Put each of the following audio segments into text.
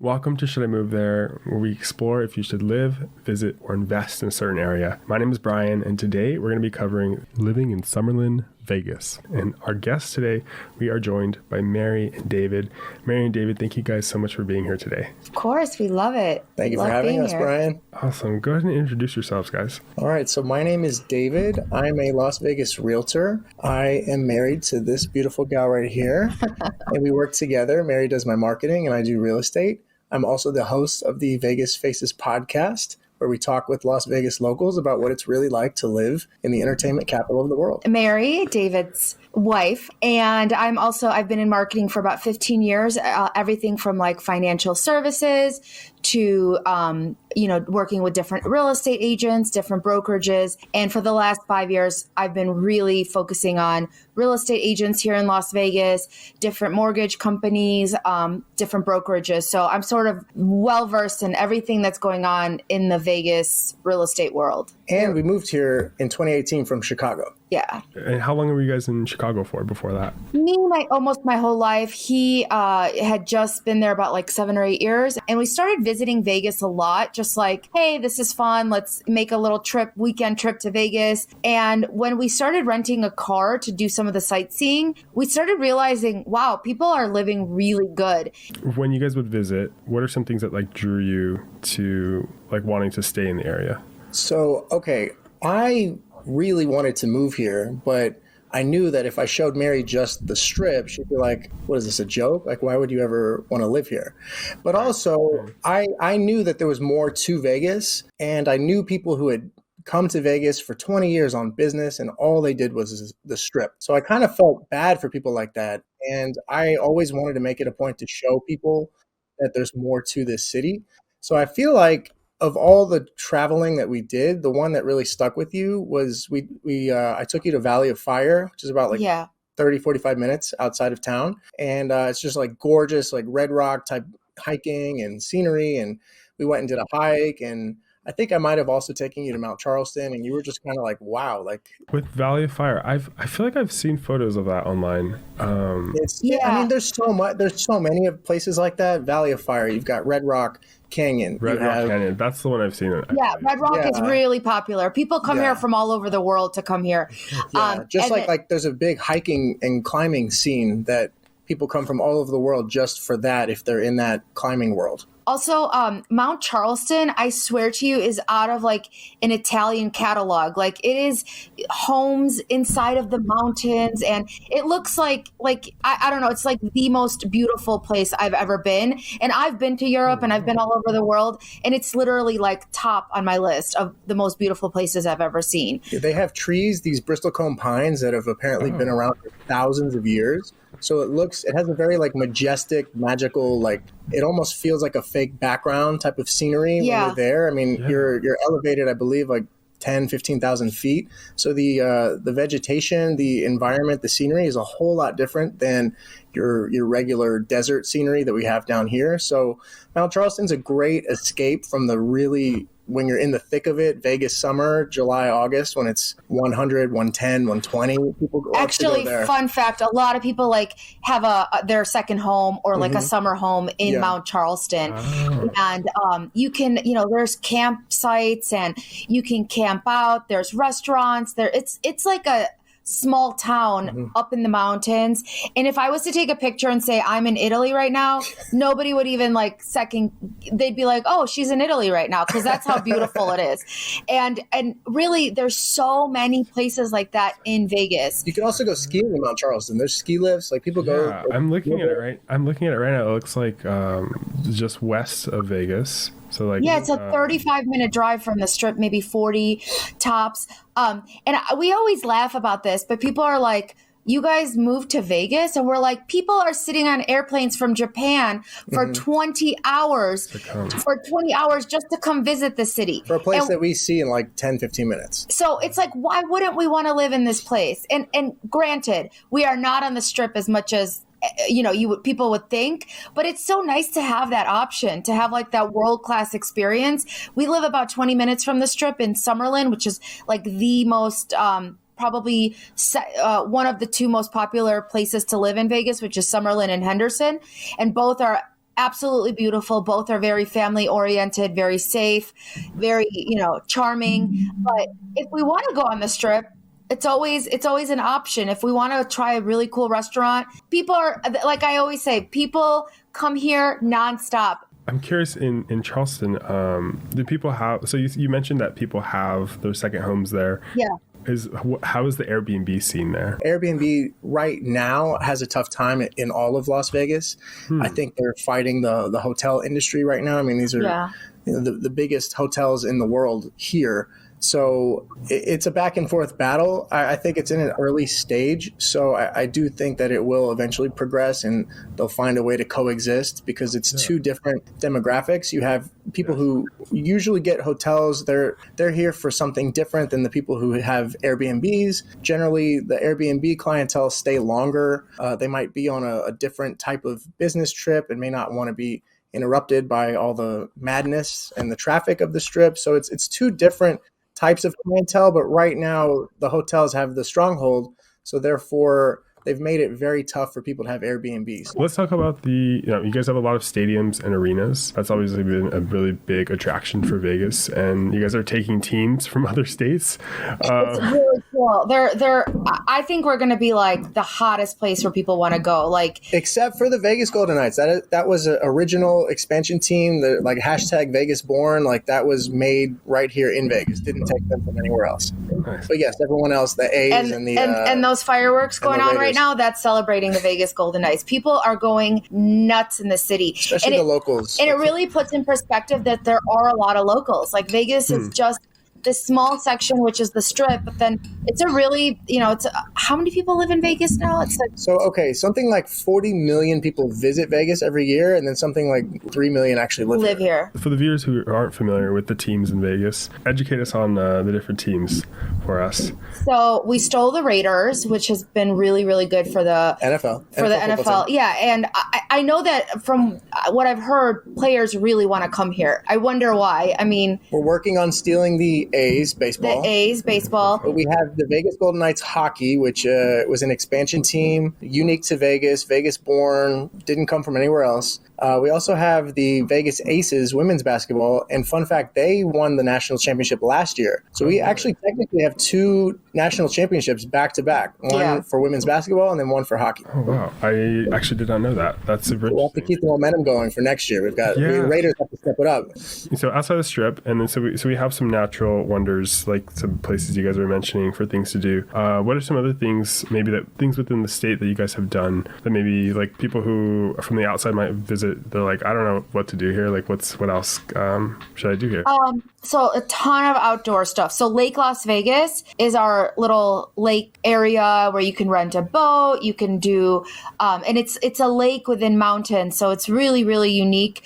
Welcome to Should I Move There, where we explore if you should live, visit, or invest in a certain area. My name is Brian, and today we're going to be covering living in Summerlin, Vegas. And our guests today, we are joined by Mary and David. Mary and David, thank you guys so much for being here today. Of course, we love it. Thank you for having us, Brian. Awesome. Go ahead and introduce yourselves, guys. All right, so my name is David. I'm a Las Vegas realtor. I am married to this beautiful gal right here, and we work together. Mary does my marketing, and I do real estate. I'm also the host of the Vegas Faces podcast, where we talk with Las Vegas locals about what it's really like to live in the entertainment capital of the world. Mary, David's wife, and I've been in marketing for about 15 years, everything from like financial services to, working with different real estate agents, different brokerages. And for the last 5 years, I've been really focusing on real estate agents here in Las Vegas, different mortgage companies, different brokerages. So I'm sort of well-versed in everything that's going on in the Vegas real estate world. And we moved here in 2018 from Chicago. Yeah. And how long were you guys in Chicago for before that? Almost my whole life. He had just been there about like 7 or 8 years. And we started visiting Vegas a lot, just like, hey, this is fun. Let's make a little weekend trip to Vegas. And when we started renting a car to do some of the sightseeing, we started realizing, wow, people are living really good. When you guys would visit, what are some things that like drew you to like wanting to stay in the area? So, okay, I really wanted to move here, but I knew that if I showed Mary just the strip, she'd be like, what is this, a joke? Like, why would you ever want to live here? But also, I knew that there was more to Vegas, and I knew people who had come to Vegas for 20 years on business, and all they did was the strip. So I kind of felt bad for people like that. And I always wanted to make it a point to show people that there's more to this city. So I feel like of all the traveling that we did, the one that really stuck with you was I took you to Valley of Fire, which is about 30, 45 minutes outside of town. And it's just like gorgeous, like Red Rock type hiking and scenery. And we went and did a hike. And I think I might have also taken you to Mount Charleston, and you were just kind of like, wow. Like with Valley of Fire, I feel like I've seen photos of that online. I mean, there's so much. There's so many of places like that. Valley of Fire. You've got Red Rock Canyon. Red Rock Canyon. That's the one I've seen. Yeah, Red Rock is really popular. People come here from all over the world to come here. Yeah, like there's a big hiking and climbing scene that people come from all over the world just for that if they're in that climbing world. Also, Mount Charleston, I swear to you, is out of like an Italian catalog. Like it is homes inside of the mountains, and it looks like I don't know. It's like the most beautiful place I've ever been. And I've been to Europe and I've been all over the world, and it's literally like top on my list of the most beautiful places I've ever seen. They have trees, these bristlecone pines that have apparently been around for thousands of years. So it has a very like majestic, magical, like it almost feels like a fake background type of scenery when you're there. I mean, you're elevated, I believe, like 10, 15,000 feet. So the vegetation, the environment, the scenery is a whole lot different than your regular desert scenery that we have down here. So Mount Charleston's a great escape from the really, when you're in the thick of it, Vegas summer, July, August, when it's 100, 110, 120, people go Actually, there. Fun fact, a lot of people like have their second home or like a summer home in Mount Charleston. Oh. And you can, there's campsites and you can camp out. There's restaurants there. It's like a small town up in the mountains. And if I was to take a picture and say I'm in Italy right now, nobody would even they'd be like, oh, she's in Italy right now, because that's how beautiful it is. And really, there's so many places like that in Vegas. You can also go skiing in Mount Charleston. There's ski lifts. Like people go. I'm looking at it right now. It looks like just west of Vegas. So it's a 35-minute drive from the strip, maybe 40 tops. And we always laugh about this, but people are like, you guys moved to Vegas? And we're like, people are sitting on airplanes from Japan for 20 hours, just to come visit the city. For a place that we see in like 10, 15 minutes. So it's like, why wouldn't we want to live in this place? And granted, we are not on the strip as much as people would think, but it's so nice to have that option, to have like that world-class experience. We live about 20 minutes from the strip in Summerlin, which is like the most, probably one of the two most popular places to live in Vegas, which is Summerlin and Henderson. And both are absolutely beautiful. Both are very family oriented, very safe, very, charming. But if we want to go on the Strip, it's always an option. If we want to try a really cool restaurant, people are, like I always say, people come here nonstop. I'm curious, in Charleston, do people have, so you mentioned that people have their second homes there. Yeah. How is the Airbnb scene there? Airbnb right now has a tough time in all of Las Vegas. I think they're fighting the hotel industry right now. I mean, these are the biggest hotels in the world here. So it's a back and forth battle. I think it's in an early stage. So I do think that it will eventually progress and they'll find a way to coexist because it's two different demographics. You have people who usually get hotels. They're here for something different than the people who have Airbnbs. Generally, the Airbnb clientele stay longer. They might be on a different type of business trip and may not want to be interrupted by all the madness and the traffic of the Strip. So it's two different types of clientele, but right now the hotels have the stronghold, so therefore they've made it very tough for people to have Airbnbs. Let's talk about you guys have a lot of stadiums and arenas. That's obviously been a really big attraction for Vegas, and you guys are taking teams from other states. It's really cool. I think we're going to be like the hottest place where people want to go. Like, except for the Vegas Golden Knights, that was an original expansion team. The hashtag Vegas born. Like that was made right here in Vegas. Didn't take them from anywhere else. Nice. But yes, everyone else, the A's and those fireworks going on right now, that's celebrating the Vegas Golden Knights. People are going nuts in the city, especially the locals. And it really puts in perspective that there are a lot of locals. Like Vegas is just this small section, which is the Strip, but then it's a really, how many people live in Vegas now? It's like, something like 40 million people visit Vegas every year, and then something like 3 million actually live here. For the viewers who aren't familiar with the teams in Vegas, educate us on the different teams for us. So we stole the Raiders, which has been really, really good for the NFL. For the NFL. Yeah. And I know that from what I've heard, players really want to come here. I wonder why. I mean, we're working on stealing the A's baseball. But we have the Vegas Golden Knights hockey, which was an expansion team, unique to Vegas, Vegas born, didn't come from anywhere else. We also have the Vegas Aces women's basketball, and fun fact, they won the national championship last year. So we actually technically have two national championships back to back, one for women's basketball and then one for hockey. Oh wow, I actually did not know that. That's super. We'll have to keep the momentum going for next year. The Raiders have to step it up. So outside the Strip, and then so we have some natural wonders, like some places you guys were mentioning for things to do. What are some other things, maybe things within the state that you guys have done that maybe like people who from the outside might visit? They're like, I don't know what to do here. Like, what else should I do here? So a ton of outdoor stuff. So Lake Las Vegas is our little lake area where you can rent a boat. You can do, and it's a lake within mountains. So it's really, really unique.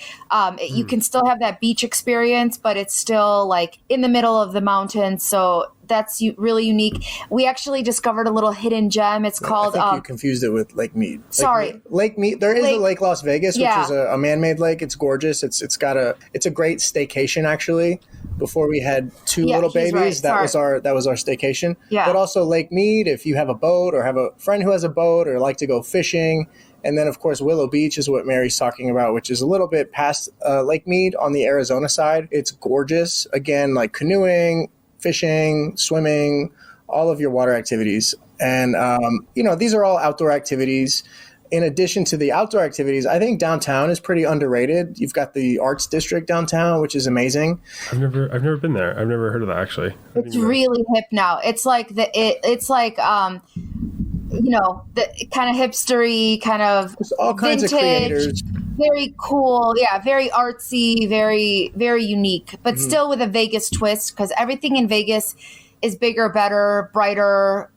You can still have that beach experience, but it's still like in the middle of the mountains. So that's really unique. We actually discovered a little hidden gem. It's called. I think you confused it with Lake Mead. Lake Mead. There is a Lake Las Vegas, which is a man-made lake. It's gorgeous. It's a great staycation actually. Before we had two little babies, that was our staycation. Yeah. But also Lake Mead, if you have a boat or have a friend who has a boat or like to go fishing. And then, of course, Willow Beach is what Mary's talking about, which is a little bit past Lake Mead on the Arizona side. It's gorgeous. Again, like canoeing, fishing, swimming, all of your water activities. And, these are all outdoor activities. In addition to the outdoor activities, I think downtown is pretty underrated. You've got the Arts District downtown, which is amazing. I've never been there. I've never heard of that actually. It's really hip now. It's like the kind of hipstery, kind of there's all kinds of creators. Very cool. Yeah, very artsy, very, very unique, but still with a Vegas twist because everything in Vegas is bigger, better, brighter,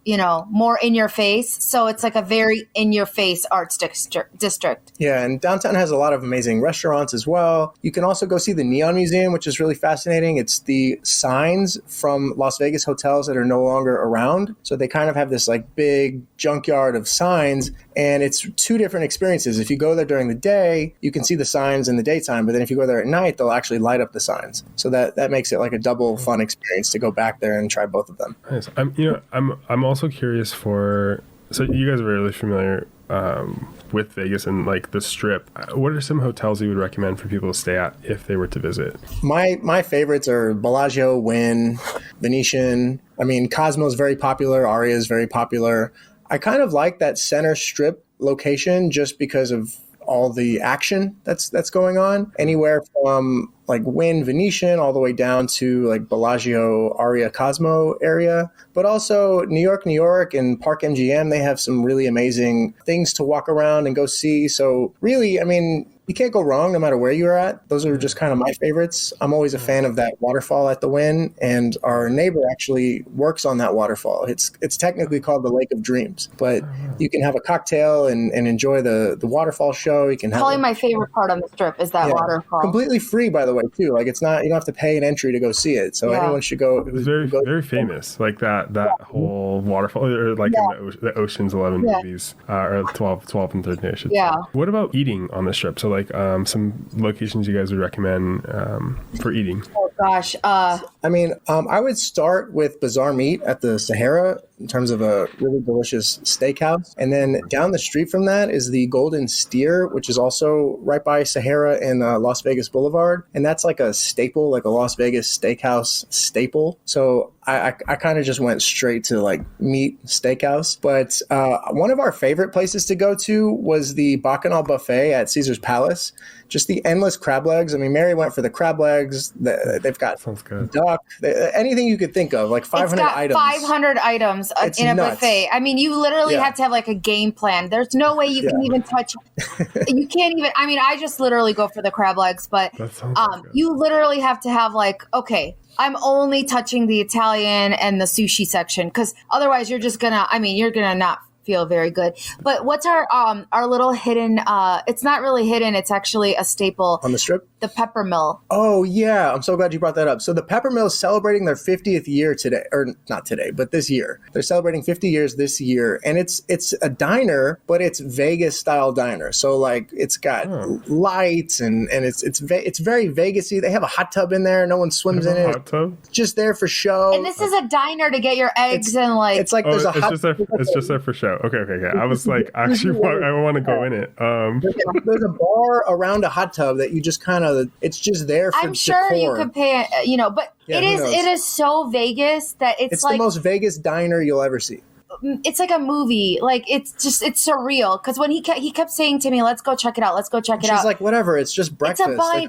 more in your face. So it's like a very in your face arts district. Yeah. And downtown has a lot of amazing restaurants as well. You can also go see the Neon Museum, which is really fascinating. It's the signs from Las Vegas hotels that are no longer around. So they kind of have this like big junkyard of signs, and it's two different experiences. If you go there during the day, you can see the signs in the daytime, but then if you go there at night, they'll actually light up the signs. So that makes it like a double fun experience to go back there and try both of them. Nice. I'm also curious so you guys are really familiar with Vegas and like the Strip, what are some hotels you would recommend for people to stay at if they were to visit? My favorites are Bellagio, Wynn, Venetian. I mean, Cosmo's very popular. Aria is very popular. I kind of like that center Strip location just because of all the action that's going on. Anywhere from like Wynn, Venetian, all the way down to like Bellagio, Aria, Cosmo area. But also New York, and Park MGM, they have some really amazing things to walk around and go see. So really, I mean, you can't go wrong no matter where you're at. Those are just kind of my favorites. I'm always a fan of that waterfall at the Wynn, and our neighbor actually works on that waterfall. It's technically called the Lake of Dreams, but you can have a cocktail and enjoy the waterfall show. You can have probably my favorite part on the Strip is that waterfall. Completely free, by the way, too. Like it's not, you don't have to pay an entry to go see it. So anyone should go. It was very famous, like that whole waterfall, or like in the Ocean's 11 movies, or 12 and 13, I should say. What about eating on the Strip? So like some locations you guys would recommend for eating? Oh gosh. I mean, I would start with Bazaar Meat at the Sahara in terms of a really delicious steakhouse. And then down the street from that is the Golden Steer, which is also right by Sahara and Las Vegas Boulevard. And that's like a staple, like a Las Vegas steakhouse staple. So I kind of just went straight to like meat steakhouse. But one of our favorite places to go to was the Bacchanal Buffet at Caesar's Palace. Just the endless crab legs. I mean, Mary went for the crab legs. They've got duck, anything you could think of, like 500 items. 500 items in a buffet. I mean, you literally have to have like a game plan. There's no way you can even touch. You can't even. I mean, I just literally go for the crab legs, but you literally have to have like, okay, I'm only touching the Italian and the sushi section, because otherwise you're just gonna. I mean, you're gonna not feel very good. But what's our little hidden, it's not really hidden, it's actually a staple on the Strip? The Pepper Mill. Oh yeah, I'm so glad you brought that up. So the Pepper Mill is celebrating their 50th year today, or not today, but this year. They're celebrating 50 years this year, and it's a diner, but it's Vegas style diner. So like it's got lights and it's very Vegasy. They have a hot tub in there. No one swims in it. Hot tub? Just there for show. And this is a diner to get your eggs and like. It's like there's a hot. It's just there for show. Okay. I was like, actually, I want to go in it. There's a bar around a hot tub that you just kind of. It's just there for I'm sure decor. You could pay, but it is so Vegas that it's like the most Vegas diner you'll ever see. It's like a movie. Like it's surreal. Because when he kept saying to me, "Let's go check it out. Let's go check it out." She's like, "Whatever. It's just breakfast." It's a bite.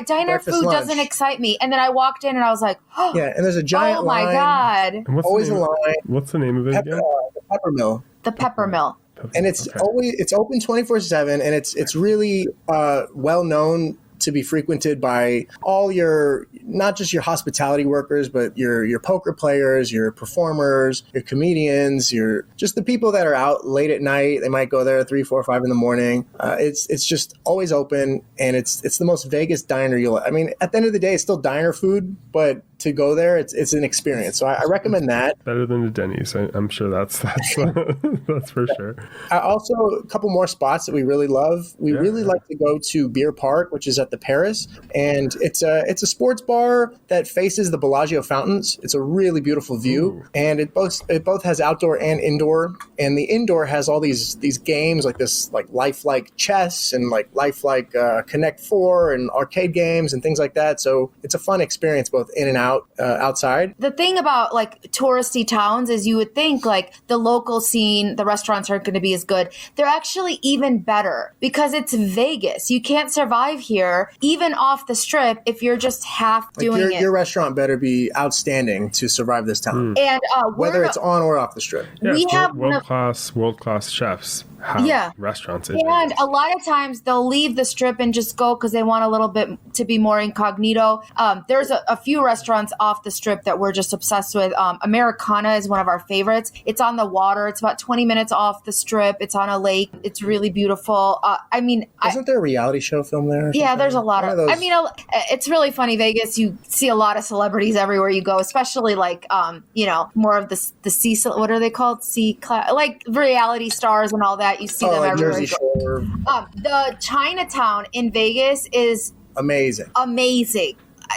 Diner breakfast, food lunch. Doesn't excite me. And then I walked in and I was like, "Oh, yeah." And there's a giant line. Oh my god! Always a line. What's the name of it again? The Pepper Mill. The Pepper Mill. And it's open 24/7, and it's really well known to be frequented by all your, not just your hospitality workers, but your poker players, your performers, your comedians, your just the people that are out late at night. They might go there 3, 4, 5 in the morning. It's just always open, and it's the most Vegas diner I mean, at the end of the day, it's still diner food, but to go there, it's an experience. So I recommend that. Better than the Denny's. I'm sure that's that's for sure. Also, a couple more spots that we really love. We really like to go to Beer Park, which is at the Paris, and it's a sports bar that faces the Bellagio fountains. It's a really beautiful view, and it both has outdoor and indoor. And the indoor has all these games like this, like lifelike chess and like lifelike Connect 4 and arcade games and things like that. So it's a fun experience both in and out outside. The thing about like touristy towns is you would think like the local scene, the restaurants aren't going to be as good. They're actually even better because it's Vegas. You can't survive here, even off the Strip, if you're just half doing it. Your restaurant better be outstanding to survive this town. And whether it's on or off the Strip. Yeah, we have world class chefs have restaurants in and Vegas. A lot of times they'll leave the Strip and just go because they want a little bit to be more incognito. There's a few restaurants off the Strip that we're just obsessed with. Americana is one of our favorites. It's on the water. It's about 20 minutes off the Strip. It's on a lake. It's really beautiful. Isn't there a reality show film there? Yeah, there's a lot of those. I mean, it's really funny. Vegas, you see a lot of celebrities everywhere you go, especially like, more of the sea, what are they called? Like reality stars and all that. You see them everywhere. Jersey Shore. The Chinatown in Vegas is amazing.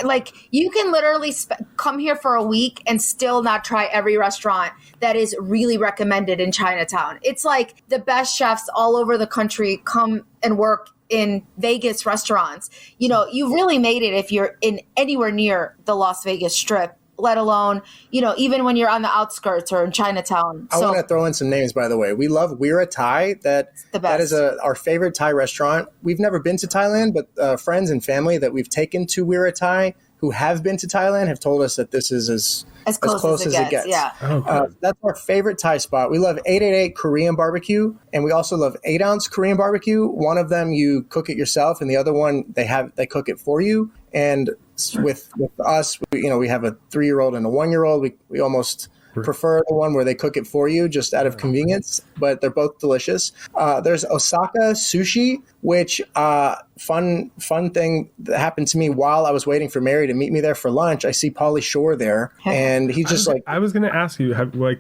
like you can literally come here for a week and still not try every restaurant that is really recommended in Chinatown. It's like the best chefs all over the country come and work in Vegas restaurants. You know, you really made it if you're in anywhere near the Las Vegas Strip, let alone, you know, even when you're on the outskirts or in Chinatown. I want to throw in some names, by the way. We love Weera Thai. That is our favorite Thai restaurant. We've never been to Thailand, but friends and family that we've taken to Weera Thai who have been to Thailand have told us that this is as close as it gets. Yeah. That's our favorite Thai spot. We love 888 Korean barbecue, and we also love 8-ounce Korean barbecue. One of them you cook it yourself, and the other one they cook it for you. And with us, we have a 3-year-old and a 1-year-old. We almost prefer the one where they cook it for you just out of convenience, but they're both delicious. There's Osaka Sushi, which fun thing that happened to me while I was waiting for Mary to meet me there for lunch. I see Pauly Shore there, and he's just I was going to ask you,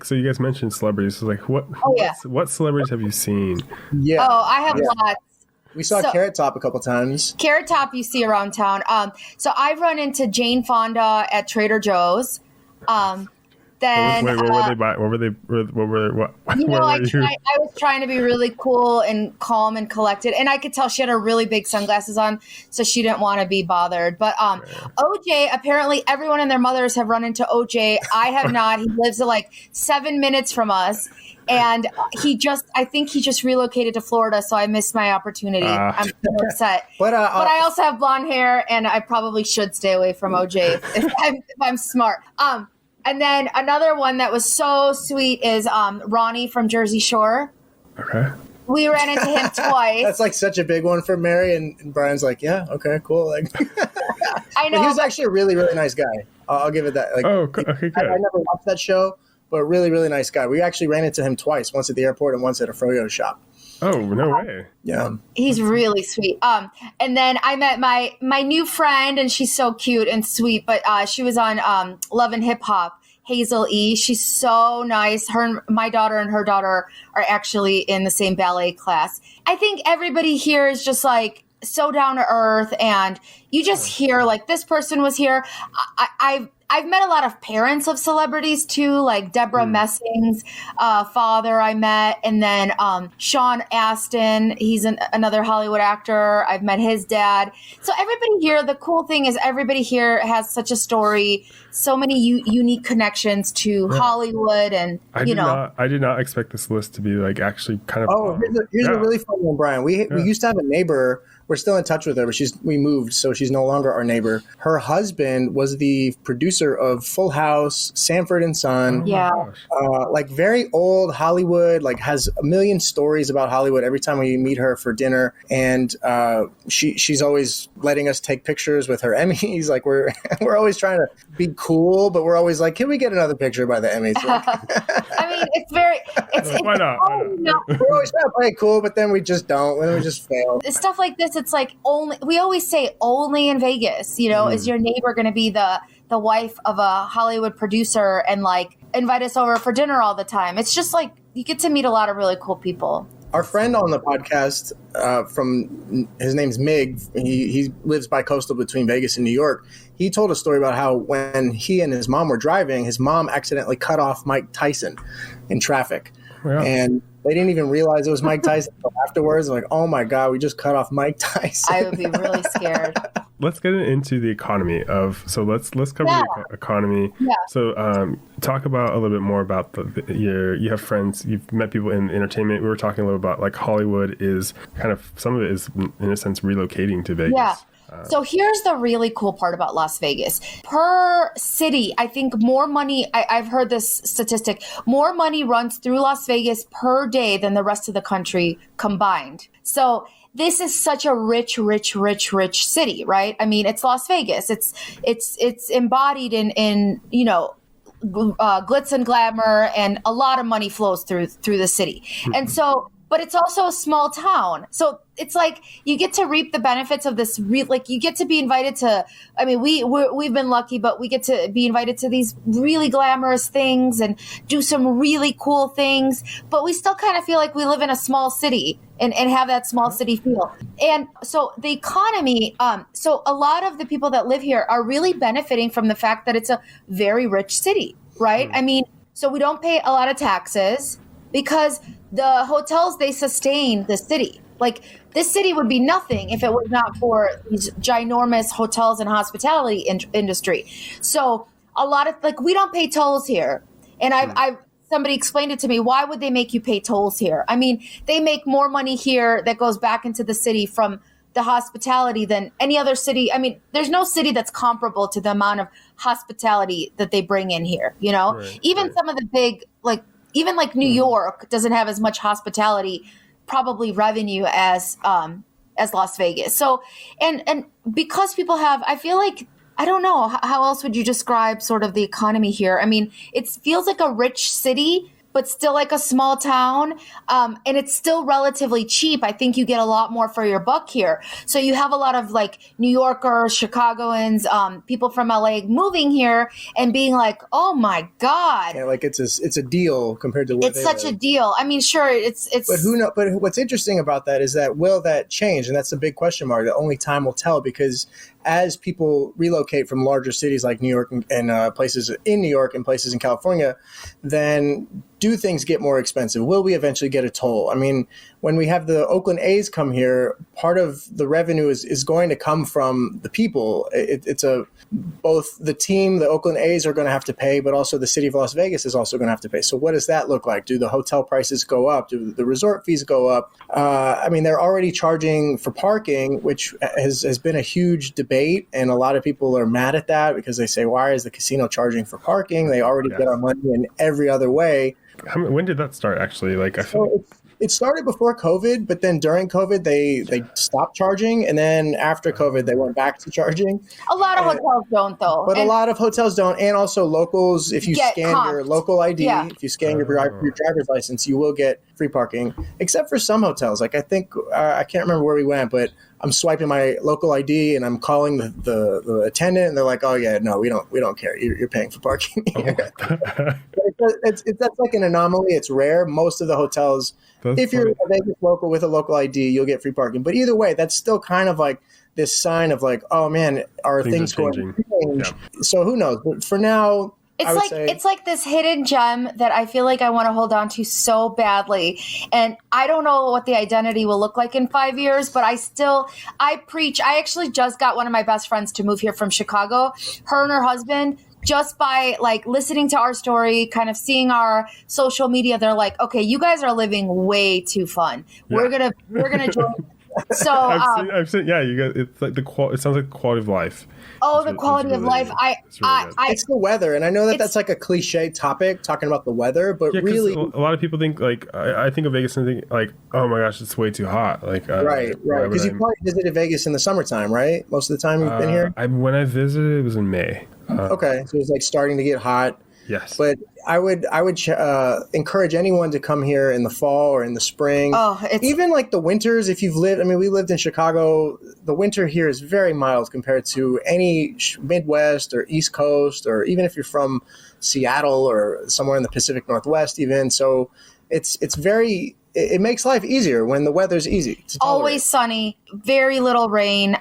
so you guys mentioned celebrities. So like, what celebrities have you seen? Yeah. Oh, I have lots. We saw Carrot Top a couple times. Carrot Top you see around town. So I've run into Jane Fonda at Trader Joe's. Then where were they by? What were they? What I was trying to be really cool and calm and collected, and I could tell she had her really big sunglasses on, so she didn't want to be bothered. But OJ, apparently everyone and their mothers have run into OJ. I have not. He lives at like 7 minutes from us. And I think he just relocated to Florida, so I missed my opportunity. I'm so upset. But I also have blonde hair, and I probably should stay away from OJ if I'm smart. And then another one that was so sweet is Ronnie from Jersey Shore. Okay. We ran into him twice. That's like such a big one for Mary, and Brian's like, yeah, okay, cool. Like, I know. He was actually a really, really nice guy. I'll give it that. Like, okay, good. I never watched that show, but really, really nice guy. We actually ran into him twice, once at the airport and once at a froyo shop. Oh, no way. Yeah. He's really sweet. And then I met my new friend, and she's so cute and sweet, but she was on Love and Hip Hop, Hazel E. She's so nice. My daughter and her daughter are actually in the same ballet class. I think everybody here is just like so down to earth, and you just hear like this person was here. I've met a lot of parents of celebrities too, like Deborah Messing's father I met, and then Sean Astin, he's another Hollywood actor. I've met his dad. So everybody here, the cool thing is everybody here has such a story, so many unique connections to Hollywood, and I did not expect this list to be like actually kind of. Oh, here's a really fun one, Brian. We used to have a neighbor. We're still in touch with her, but we moved, so she's no longer our neighbor. Her husband was the producer of Full House, Sanford and Son. Yeah. Like very old Hollywood, like has a million stories about Hollywood every time we meet her for dinner. And she's always letting us take pictures with her Emmys. Like we're always trying to be cool, but we're always like, can we get another picture by the Emmys? Like, I mean, it's why not? We're always trying to play it cool, but then we just don't. Then we just fail. Stuff like this, it's like we always say only in Vegas, is your neighbor going to be the wife of a Hollywood producer and like invite us over for dinner all the time? It's just like you get to meet a lot of really cool people. Our friend on the podcast, his name's Mig, he lives bi-coastal between Vegas and New York. He told a story about how when he and his mom were driving, his mom accidentally cut off Mike Tyson in traffic. Yeah. And they didn't even realize it was Mike Tyson until afterwards. Like, oh my God, we just cut off Mike Tyson. I would be really scared. Let's get into the economy let's cover the economy. Yeah. So talk about a little bit more about you have friends, you've met people in entertainment. We were talking a little about like Hollywood is kind of, some of it is in a sense relocating to Vegas. Yeah. So here's the really cool part about Las Vegas. Per city, I think more money, I've heard this statistic, more money runs through Las Vegas per day than the rest of the country combined. So this is such a rich city, right? I mean, it's Las Vegas. It's embodied in glitz and glamour, and a lot of money flows through the city. And so but it's also a small town. So it's like you get to reap the benefits of this. Like you get to be invited to, I mean, we've been lucky, but we get to be invited to these really glamorous things and do some really cool things. But we still kind of feel like we live in a small city and have that small city feel. And so the economy, so a lot of the people that live here are really benefiting from the fact that it's a very rich city, right? I mean, so we don't pay a lot of taxes because the hotels, they sustain the city. Like this city would be nothing if it was not for these ginormous hotels and hospitality industry. So a lot of, like, we don't pay tolls here. And somebody explained it to me. Why would they make you pay tolls here? I mean, they make more money here that goes back into the city from the hospitality than any other city. I mean, there's no city that's comparable to the amount of hospitality that they bring in here, you know? Right. Some of the big, like, even like New York doesn't have as much hospitality, probably revenue as Las Vegas. So, and because people have, I feel like, I don't know, how else would you describe sort of the economy here? I mean, it feels like a rich city, but still like a small town. And it's still relatively cheap. I think you get a lot more for your buck here. So you have a lot of like New Yorkers, Chicagoans, people from LA moving here and being like, oh my God. Yeah, like it's a deal compared to what it's such a deal. I mean, sure, it's But who knows? But what's interesting about that is that will that change? And that's the big question mark that only time will tell, because as people relocate from larger cities like New York and places in New York and places in California, then do things get more expensive? Will we eventually get a toll? I mean, when we have the Oakland A's come here, part of the revenue is going to come from the people. It's both the team, the Oakland A's are going to have to pay, but also the city of Las Vegas is also going to have to pay. So what does that look like? Do the hotel prices go up? Do the resort fees go up? I mean, they're already charging for parking, which has been a huge debate. And a lot of people are mad at that because they say, why is the casino charging for parking? They already get our money in every other way. When did that start, actually? Like, I feel it started before COVID, but then during COVID, they stopped charging. And then after COVID, they went back to charging. A lot of hotels don't, though. But a lot of hotels don't. And also locals, if you scan your local ID, if you scan your driver's license, you will get free parking, except for some hotels. Like I think, I can't remember where we went, but I'm swiping my local ID and I'm calling the attendant, and they're like, "Oh yeah, no, we don't care. You're paying for parking." That's like an anomaly. It's rare. Most of the hotels, if you're a Vegas local with a local ID, you'll get free parking. But either way, that's still kind of like this sign of like, oh man, are things going to change? Yeah. So who knows? But for now, it's like this hidden gem that I feel like I want to hold on to so badly. And I don't know what the identity will look like in 5 years, but I preach. I actually just got one of my best friends to move here from Chicago, her and her husband, just by like listening to our story, kind of seeing our social media. They're like, okay, you guys are living way too fun. Yeah. We're gonna join. So I've seen, yeah, you got it's like it sounds like quality of life. Oh, the quality of life. It's the weather, and I know that's like a cliche topic, talking about the weather, but really, a lot of people think like I think of Vegas and think like, oh my gosh, it's way too hot. Like right, because you probably visited Vegas in the summertime, right? Most of the time you've been here. When I visited, it was in May. Okay, so it's like starting to get hot. Yes, but I would encourage anyone to come here in the fall or in the spring. Even like the winters, if you've lived. I mean, we lived in Chicago. The winter here is very mild compared to any Midwest or East Coast, or even if you're from Seattle or somewhere in the Pacific Northwest, even. So it makes life easier when the weather's easy. Always sunny, very little rain.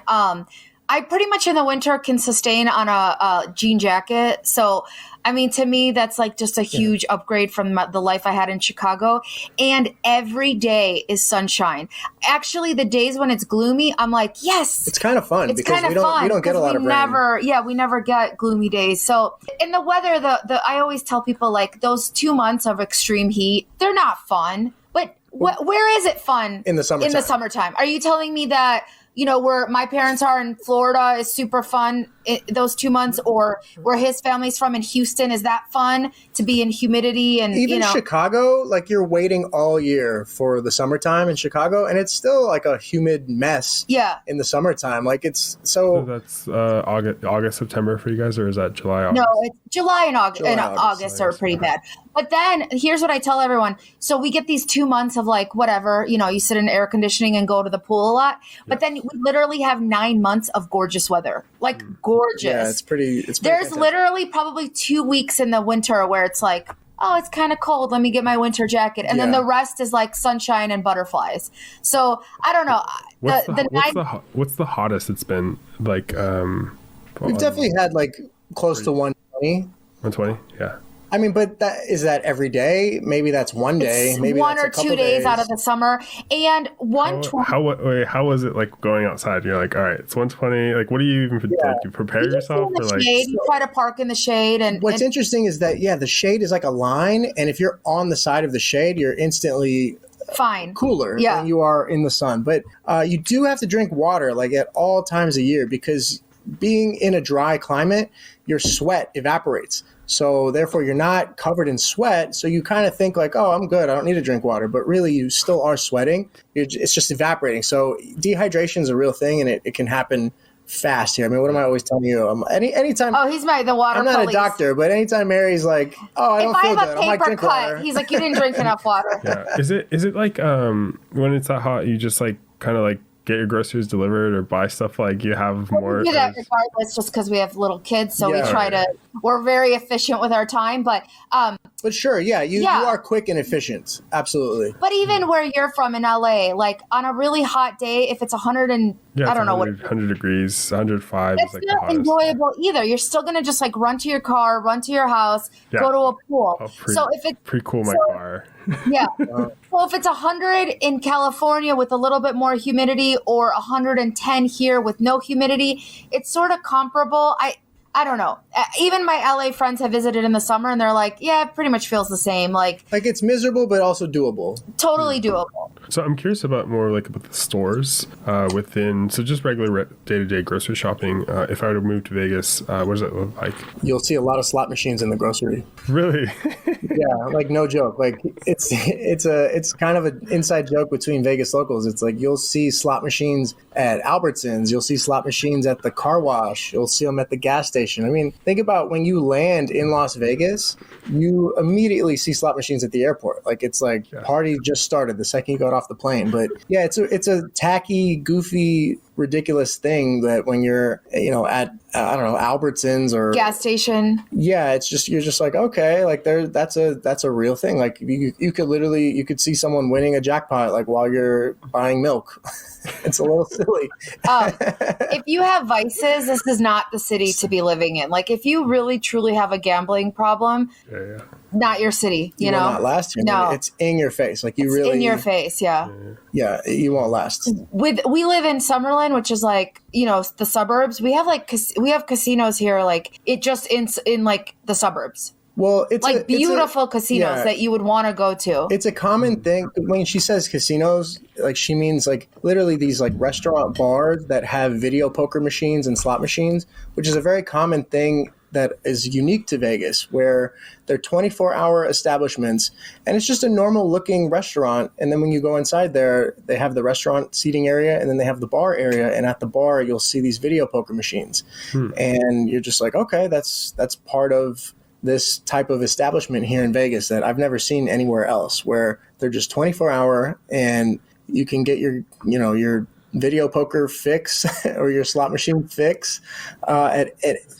I pretty much in the winter can sustain on a jean jacket. So, I mean, to me, that's like just a huge upgrade from the life I had in Chicago. And every day is sunshine. Actually, the days when it's gloomy, I'm like, yes. It's kind of fun because we don't get a lot of rain. We never get gloomy days. So in the weather, I always tell people like those 2 months of extreme heat, they're not fun. But where is it fun? In the summertime. Are you telling me that where my parents are in Florida is super fun those 2 months, or where his family's from in Houston. Is that fun to be in humidity? And even Chicago, like you're waiting all year for the summertime in Chicago, and it's still like a humid mess in the summertime. Like so that's August, September for you guys, or is that July, August? No, it's July and August are pretty bad. But then here's what I tell everyone. So we get these 2 months of like, whatever, you sit in air conditioning and go to the pool a lot. But then we literally have 9 months of gorgeous weather, like gorgeous. Yeah, it's pretty There's fantastic. literally probably 2 weeks in the winter where it's like, oh, it's kind of cold. Let me get my winter jacket. And then the rest is like sunshine and butterflies. So I don't know. What's the hottest it's been? Like, we've definitely had like close to 120. 120, yeah. I mean, but is that every day? Maybe that's one day. It's maybe one that's or 2 days out of the summer. And 120. How was it like going outside? You're like, all right, it's 120. Like, what do you even you prepare yourself for? Like, shade. You try to park in the shade. And what's interesting is that the shade is like a line, and if you're on the side of the shade, you're instantly fine, cooler than you are in the sun. But you do have to drink water like at all times a year, because being in a dry climate, your sweat evaporates. So therefore, you're not covered in sweat. So you kind of think like, oh, I'm good. I don't need to drink water. But really, you still are sweating. It's just evaporating. So dehydration is a real thing, and it can happen fast here. I mean, what am I always telling you? Anytime. Oh, he's the water. I'm not police. A doctor, but anytime Mary's like, oh, I don't feel good. If I have a paper cut, water. He's like, you didn't drink enough water. Yeah. Is it like when it's that hot, you just like kind of like get your groceries delivered or buy stuff like you have more? We do that regardless, just because we have little kids, so we try to. We're very efficient with our time, but sure, you are quick and efficient, absolutely. But even where you're from in LA, like on a really hot day, if it's 100 and I don't know what 100 degrees, 105 it's is like not enjoyable either. You're still gonna just like run to your car, run to your house, go to a pool. So if it's pre-cool my car. Yeah. Well, if it's 100 in California with a little bit more humidity, or 110 here with no humidity, it's sort of comparable. I don't know. Even my LA friends have visited in the summer, and they're like, yeah, it pretty much feels the same. Like it's miserable, but also doable. Totally doable. So I'm curious about the stores within, so just regular day-to-day grocery shopping. If I were to move to Vegas, what does it look like? You'll see a lot of slot machines in the grocery. Really? Yeah, like no joke. Like it's kind of an inside joke between Vegas locals. It's like you'll see slot machines at Albertsons. You'll see slot machines at the car wash. You'll see them at the gas station. I mean, think about when you land in Las Vegas, you immediately see slot machines at the airport. Like it's like party just started the second you got off the plane. But yeah, it's a tacky, goofy, ridiculous thing that when you're at I don't know, Albertsons or gas station. Yeah, it's just you're just like, okay, like that's a real thing. Like you could see someone winning a jackpot like while you're buying milk. It's a little silly. If you have vices, this is not the city to be living in. Like if you really truly have a gambling problem, not your city. You know, will not last here. No, it's in your face. Like it's in your face. Yeah, you won't last. We live in Summerlin, which is like the suburbs. We have casinos here. Like it just in like the suburbs. Well, it's like beautiful casinos that you would want to go to. It's a common thing when she says casinos, like she means like literally these like restaurant bars that have video poker machines and slot machines, which is a very common thing that is unique to Vegas, where they're 24-hour establishments, and it's just a normal looking restaurant. And then when you go inside there, they have the restaurant seating area, and then they have the bar area. And at the bar, you'll see these video poker machines, and you're just like, okay, that's part of this type of establishment here in Vegas that I've never seen anywhere else, where they're just 24-hour and you can get your video poker fix or your slot machine fix at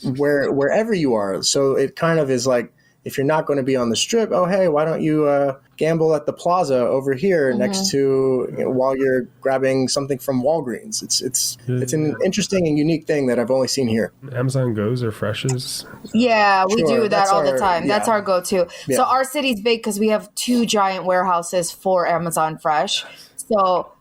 wherever you are. So it kind of is like, if you're not going to be on the strip, oh, hey, why don't you gamble at the plaza over here next to while you're grabbing something from Walgreens? It's an interesting and unique thing that I've only seen here. Amazon Goes or Freshes? Yeah, we do that all the time. That's our go-to. Yeah. So our city's big because we have 2 giant warehouses for Amazon Fresh. So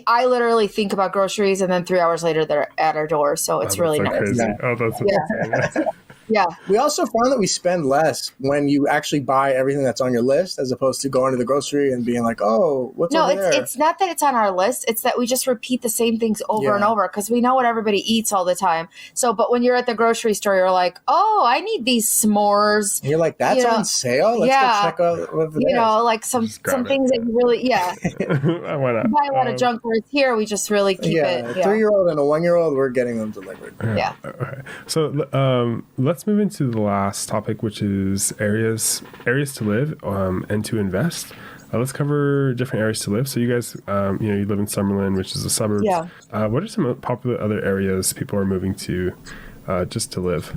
I literally think about groceries, and then 3 hours later they're at our door. So it's really nice. Crazy. Oh, that's amazing. Yeah. We also found that we spend less when you actually buy everything that's on your list, as opposed to going to the grocery and being like, oh, what's over there? No, it's not that it's on our list. It's that we just repeat the same things over and over because we know what everybody eats all the time. So, but when you're at the grocery store, you're like, oh, I need these s'mores. And you're like, that's on sale? Let's go check out what it is. Like some things that you really, Why not? buy a lot of junk where it's here. We just really keep it. A 3-year-old and a 1-year-old, we're getting them delivered. Yeah. Okay. So let's move into the last topic, which is areas to live and to invest. Let's cover different areas to live. So you guys, you live in Summerlin, which is the suburbs. Yeah. What are some popular other areas people are moving to just to live?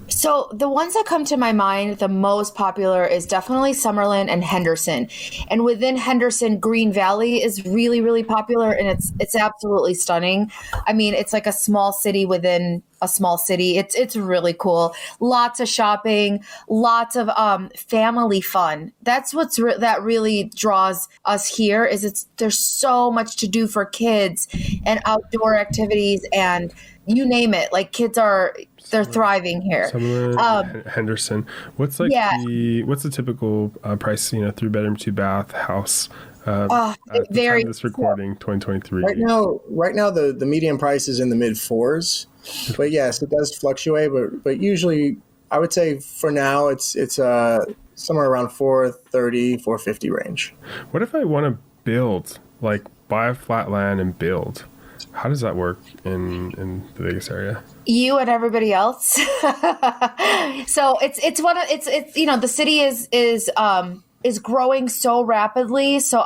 So the ones that come to my mind, the most popular is definitely Summerlin and Henderson. And within Henderson, Green Valley is really, really popular, and it's absolutely stunning. I mean, it's like a small city within a small city. It's really cool. Lots of shopping, lots of family fun. That's that really draws us here. There's so much to do for kids and outdoor activities and you name it. Like they're thriving here. Henderson. What's the typical price? 3-bedroom, 2-bath house. Very. This recording, 2023. Right now, the median price is in the mid 4s, but yes, it does fluctuate. But usually, I would say for now, it's somewhere around 430, 450 range. What if I want to build, like buy a flat land and build? How does that work in the Vegas area? You and everybody else. So the city is growing so rapidly. So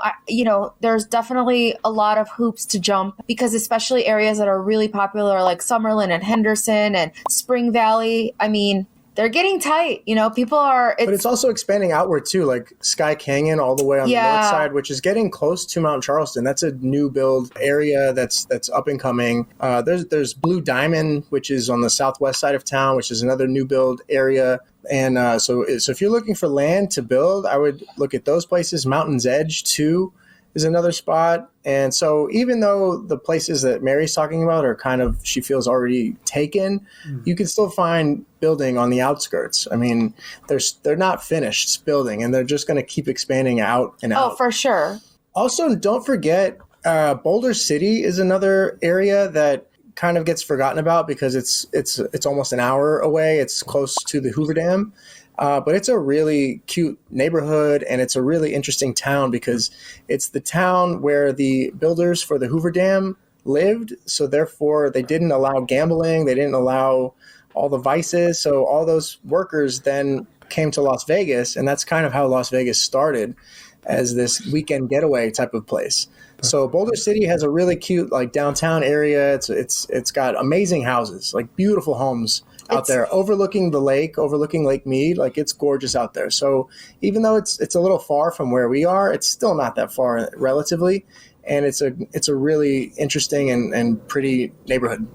there's definitely a lot of hoops to jump because especially areas that are really popular like Summerlin and Henderson and Spring Valley. I mean, they're getting tight. People are. But it's also expanding outward too, like Sky Canyon all the way on the north side, which is getting close to Mount Charleston. That's a new build area that's up and coming. There's Blue Diamond, which is on the southwest side of town, which is another new build area. And so if you're looking for land to build, I would look at those places. Mountain's Edge too is another spot. And so even though the places that Mary's talking about are kind of, she feels already taken, you can still find building on the outskirts. I mean, they're not finished building and they're just going to keep expanding out and out. Oh, for sure. Also, don't forget, Boulder City is another area that kind of gets forgotten about because it's almost an hour away. It's close to the Hoover Dam. But it's a really cute neighborhood, and it's a really interesting town because it's the town where the builders for the Hoover Dam lived. So therefore, they didn't allow gambling. They didn't allow all the vices. So all those workers then came to Las Vegas, and that's kind of how Las Vegas started as this weekend getaway type of place. So Boulder City has a really cute like downtown area. It's got amazing houses, like beautiful homes out there overlooking the lake, overlooking Lake Mead. Like it's gorgeous out there. So even though it's a little far from where we are, it's still not that far relatively. And it's a really interesting and pretty neighborhood.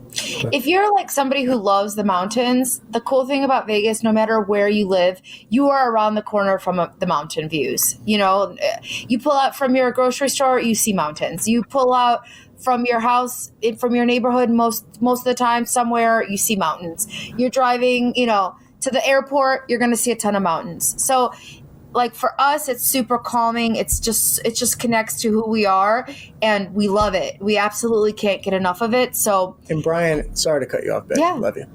If you're like somebody who loves the mountains, the cool thing about Vegas, no matter where you live, you are around the corner from the mountain views. You pull out from your grocery store, you see mountains. You pull out from your house, from your neighborhood, most of the time somewhere, you see mountains. You're driving, to the airport, you're going to see a ton of mountains. So like for us, it's super calming. It just connects to who we are and we love it. We absolutely can't get enough of it. So, and Brian, sorry to cut you off, Ben. Yeah. Love you.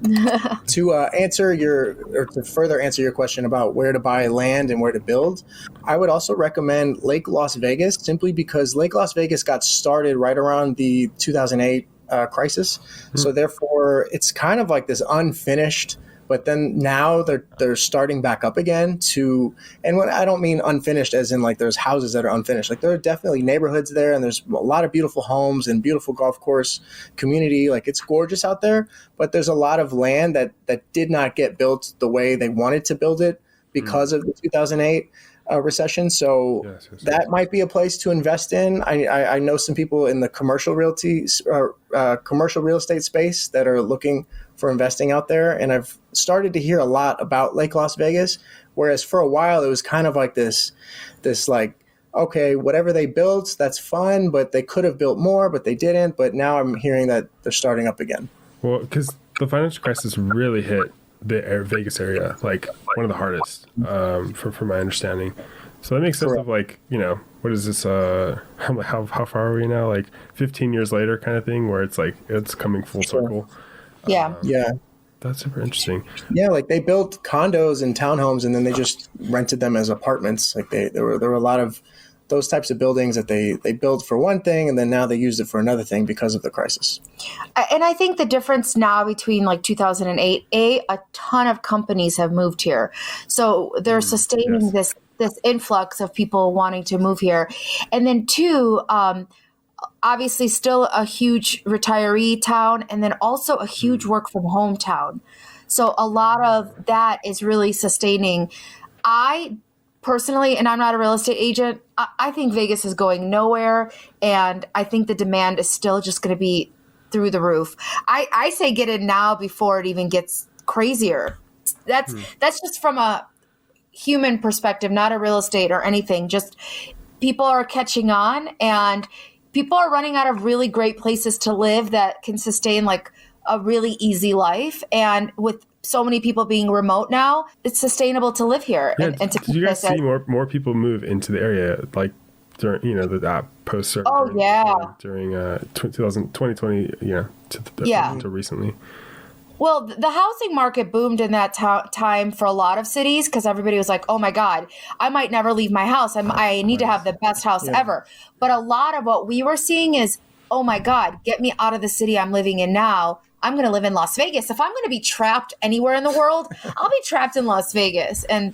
To further answer your question about where to buy land and where to build, I would also recommend Lake Las Vegas simply because Lake Las Vegas got started right around the 2008 crisis. Mm-hmm. So therefore it's kind of like this unfinished. But then now they're starting back up again and when I don't mean unfinished as in like there's houses that are unfinished. Like there are definitely neighborhoods there and there's a lot of beautiful homes and beautiful golf course community. Like it's gorgeous out there, but there's a lot of land that did not get built the way they wanted to build it because of the 2008 recession. So yes. That might be a place to invest in. I know some people in the commercial real estate space that are looking for investing out there. And I've started to hear a lot about Lake Las Vegas, whereas for a while it was kind of like this like, okay, whatever they built, that's fun, but they could have built more, but they didn't. But now I'm hearing that they're starting up again. Well, because the financial crisis really hit Vegas area, like one of the hardest, from my understanding. So that makes sense of like, what is this, how far are we now? Like 15 years later kind of thing, where it's like, it's coming full circle. Yeah. Yeah. That's super interesting. Yeah, like they built condos and townhomes and then they just rented them as apartments. Like there were a lot of those types of buildings that they built for one thing and then now they used it for another thing because of the crisis. And I think the difference now between like 2008, a ton of companies have moved here. So they're sustaining this influx of people wanting to move here. And then two, obviously still a huge retiree town and then also a huge work from home town. So a lot of that is really sustaining. I personally, and I'm not a real estate agent, I think Vegas is going nowhere. And I think the demand is still just going to be through the roof. I say get in now before it even gets crazier. That's just from a human perspective, not a real estate or anything. Just people are catching on and people are running out of really great places to live that can sustain like a really easy life. And with so many people being remote now, it's sustainable to live here. Yeah, and to did you guys see more people move into the area like during, that post during 2020, to recently? Well, the housing market boomed in that time for a lot of cities because everybody was like, oh my God, I might never leave my house. I need to have the best house ever. But a lot of what we were seeing is, oh my God, get me out of the city I'm living in now. I'm going to live in Las Vegas. If I'm going to be trapped anywhere in the world, I'll be trapped in Las Vegas. And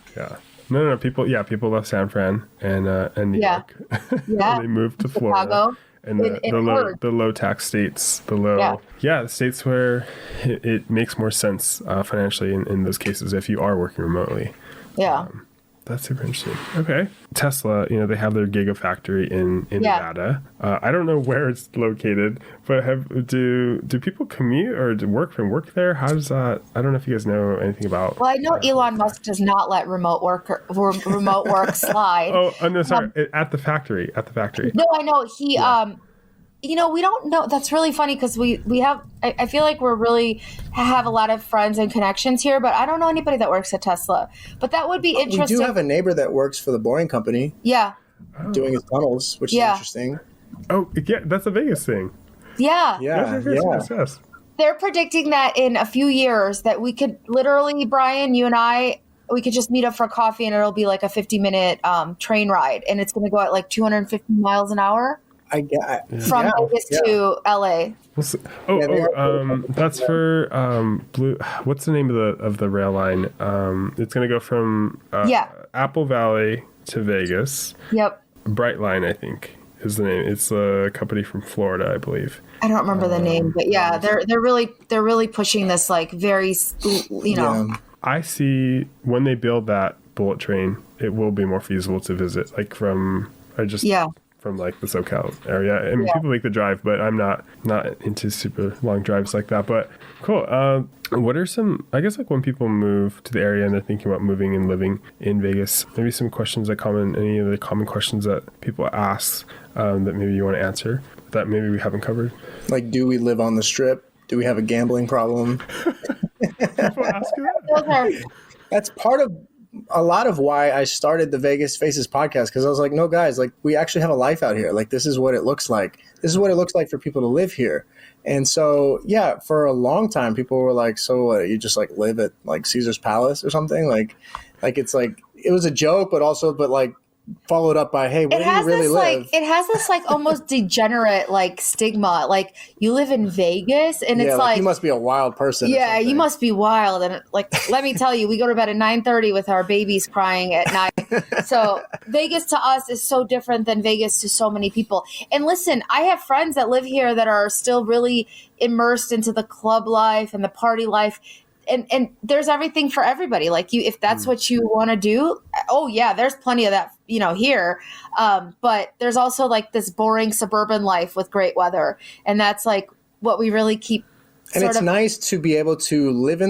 no, people left San Fran and New York. Yeah. They moved to Florida. Chicago. And the low tax states, the states where it makes more sense financially in those cases if you are working remotely. Yeah. That's super interesting. Okay. Tesla, they have their Gigafactory in Nevada. I don't know where it's located, but do people commute or work there? How does that? I don't know if you guys know anything about. Well, I know Elon Musk does not let remote work slide. Oh no, sorry. At the factory. No, I know he. We don't know. That's really funny because we have. I feel like we're really have a lot of friends and connections here, but I don't know anybody that works at Tesla. But that would be interesting. We do have a neighbor that works for the Boring Company. Yeah. Doing his tunnels, which is interesting. Oh, yeah, that's a Vegas thing. Yeah. Yes. They're predicting that in a few years that we could literally, Brian, you and I, we could just meet up for coffee and it'll be like a 50-minute train ride, and it's going to go at like 250 miles an hour. From Vegas to LA. That's for Blue. What's the name of the rail line? It's going to go from Apple Valley to Vegas. Yep. Brightline, I think, is the name. It's a company from Florida, I believe. I don't remember the name, but they're really pushing this like very, I see when they build that bullet train, it will be more feasible to visit, like from like the SoCal area. I mean, people make the drive, but I'm not into super long drives like that. But cool. What are some, I guess, like when people move to the area and they're thinking about moving and living in Vegas, maybe some questions any of the common questions that people ask that maybe you want to answer that maybe we haven't covered? Like, do we live on the Strip? Do we have a gambling problem? People ask you that? That's part of a lot of why I started the Vegas Faces podcast, because I was like, no, guys, like we actually have a life out here. Like this is what it looks like. This is what it looks like for people to live here. And so, for a long time, people were like, so what, you just like live at like Caesar's Palace or something? Like it's like, it was a joke, but like followed up by, hey, where do you really live? It has this like almost degenerate like stigma. Like you live in Vegas and it's like you must be a wild person. Yeah, you must be wild. And like, let me tell you, we go to bed at 9:30 with our babies crying at night. So Vegas to us is so different than Vegas to so many people. And listen, I have friends that live here that are still really immersed into the club life and the party life. And there's everything for everybody. Like if that's what you want to do, there's plenty of that, here. But there's also like this boring suburban life with great weather. And that's like what we really keep. And it's nice to be able to live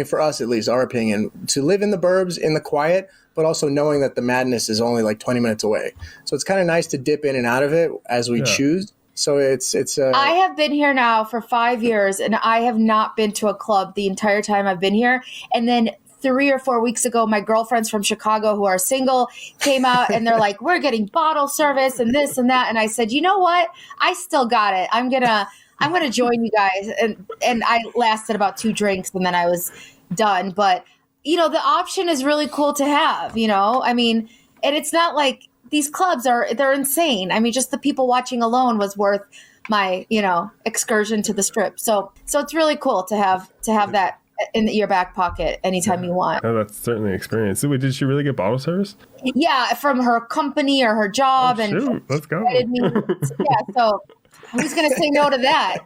for us, at least our opinion, to live in the burbs in the quiet, but also knowing that the madness is only like 20 minutes away. So it's kind of nice to dip in and out of it as we choose. So it's I have been here now for 5 years, and I have not been to a club the entire time I've been here. And then 3 or 4 weeks ago, my girlfriends from Chicago who are single came out and they're like, we're getting bottle service and this and that. And I said, you know what? I still got it. I'm gonna join you guys. And I lasted about 2 drinks and then I was done. But the option is really cool to have, I mean, and it's not like these clubs they're insane. I mean, just the people watching alone was worth my, excursion to the Strip. So it's really cool to have that in your back pocket anytime you want. Oh, that's certainly an experience. So, wait, did she really get bottle service? Yeah, from her company or her job. Shoot, let's go. Yeah, so who's going to say no to that?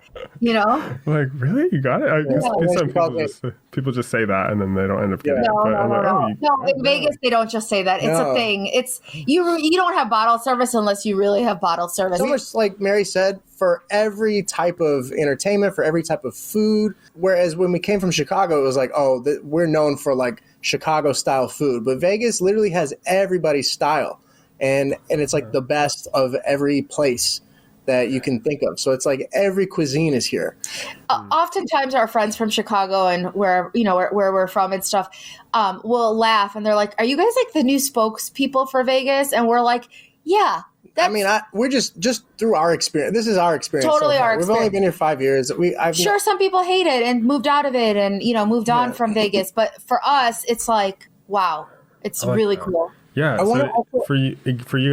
Like, really? You got it? I guess some people just say that and then they don't end up getting it. No, in Vegas, they don't just say that. It's a thing. It's you don't have bottle service unless you really have bottle service. So much like Mary said, for every type of entertainment, for every type of food. Whereas when we came from Chicago, it was like, we're known for like Chicago style food. But Vegas literally has everybody's style. And it's like the best of every place that you can think of. So it's like every cuisine is here. Oftentimes our friends from Chicago and where we're from and stuff will laugh and they're like, are you guys like the new spokespeople for Vegas? And we're like, yeah. We're just through our experience. This is our experience. Totally our experience. We've only been here 5 years. Sure, some people hate it and moved out of it and, moved on from Vegas. But for us, it's like, wow, it's really cool. Yeah. For you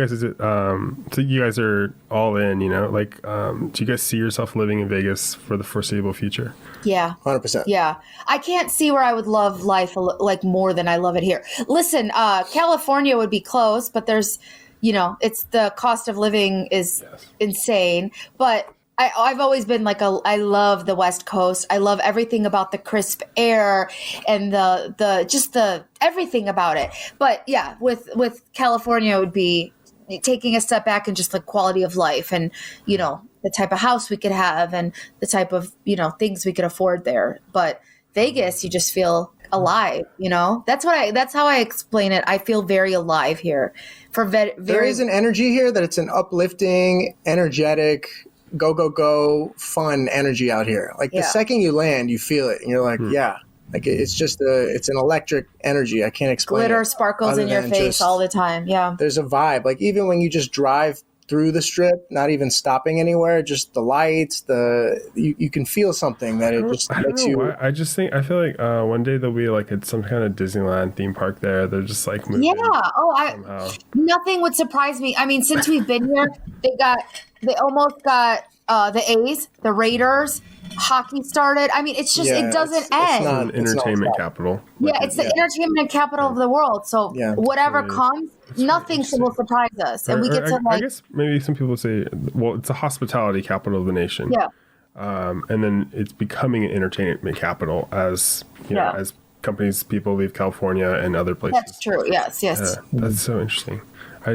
guys, is it, so you guys are all in, do you guys see yourself living in Vegas for the foreseeable future? Yeah. 100%. Yeah. I can't see where I would love life like more than I love it here. Listen, California would be close, but there's, it's the cost of living is insane. But I've always been like I love the West Coast. I love everything about the crisp air and the everything about it. But yeah, with California, it would be taking a step back and just the quality of life and, the type of house we could have and the type of, things we could afford there. But Vegas, you just feel alive, that's how I explain it. I feel very alive here. There is an energy here that it's an uplifting, energetic, go, fun energy out here. Like the second you land, you feel it and you're like, like it's just it's an electric energy. I can't explain Glitter it. sparkles in your face all the time. Yeah. There's a vibe. Like even when you just drive through the Strip, not even stopping anywhere, just the lights, you can feel something that it just makes you. Why. I feel like one day there'll be like some kind of Disneyland theme park there. They're just like moving. Yeah. Nothing would surprise me. I mean, since we've been here, they almost got the A's, the Raiders, hockey started. I mean, it's just it doesn't end. It's an entertainment capital. Yeah, it's the entertainment capital of the world. So whatever comes, nothing will surprise us, and we get to I guess maybe some people say, well, it's a hospitality capital of the nation. Yeah. And then it's becoming an entertainment capital as as people leave California and other places. That's true. Yes. That's so interesting. I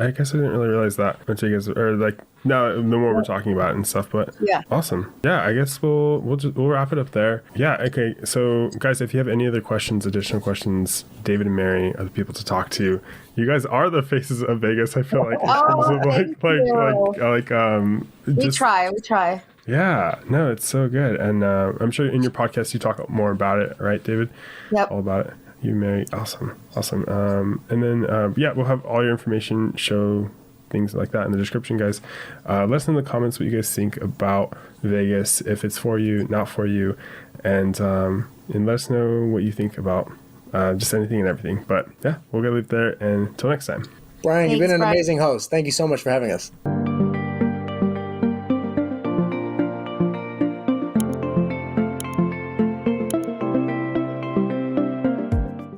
guess I didn't really realize that until you guys are like now the more we're talking about it and stuff. But awesome. Yeah, I guess we'll wrap it up there. Yeah. Okay. So guys, if you have any other additional questions, David and Mary are the people to talk to. You guys are the faces of Vegas. I feel like in terms of we try. Yeah, no, it's so good. And I'm sure in your podcast you talk more about it, right, David? Yep. All about it. You, Mary. Awesome. And then, we'll have all your information, show things like that in the description, guys. Let us know in the comments what you guys think about Vegas, if it's for you, not for you. And let us know what you think about just anything and everything. But yeah, we'll go leave there. And until next time. Brian, you've been an amazing host. Thank you so much for having us.